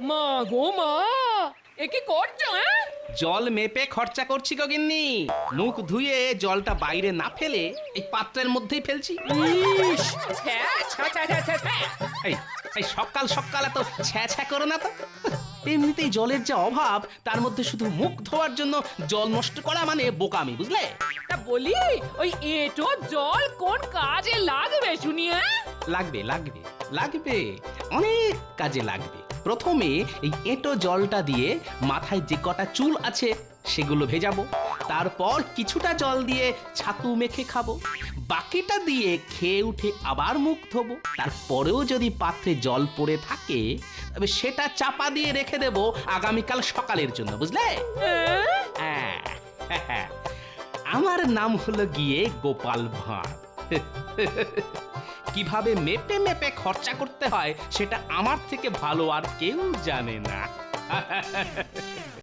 মা গো মা, এ কি করছো? জল মেপে খরচা করছি গো গিন্নি। মুখ ধুয়ে জলটা বাইরে না ফেলে এই পাত্রের মধ্যেই ফেলছি। ইস, ছ্যা, ছ্যা, ছ্যা, ছ্যা, ছ্যা, ছ্যা। এই এই সকাল সকাল এত ছ্যা ছ্যা করো না তো। এমনিতেই জলের যে অভাব, তার মধ্যে শুধু মুখ ধোয়ার জন্য জল নষ্ট করা মানে বোকামি, বুঝলে? তা বলি, ওই এঁটো জল কোন কাজে লাগবে শুনি? লাগবে লাগবে লাগবে, অনেক কাজে লাগবে। প্রথমে এই এঁটো জলটা দিয়ে মাথায় যে কটা চুল আছে সেগুলো ভেজাবো। তারপর কিছুটা জল দিয়ে ছাতু মেখে খাবো। বাকিটা দিয়ে খেয়ে উঠে আবার মুখ ধোবো। তারপরেও যদি পাত্রে জল পড়ে থাকে, তবে সেটা চাপা দিয়ে রেখে দেবো আগামীকাল সকালের জন্য, বুঝলে? হ্যাঁ, হ্যাঁ, আমার নাম হলো গিয়ে গোপাল ভাঁড়। কিভাবে মেপে মেপে খরচা করতে হয় সেটা আমার থেকে ভালো আর কেউ জানে না।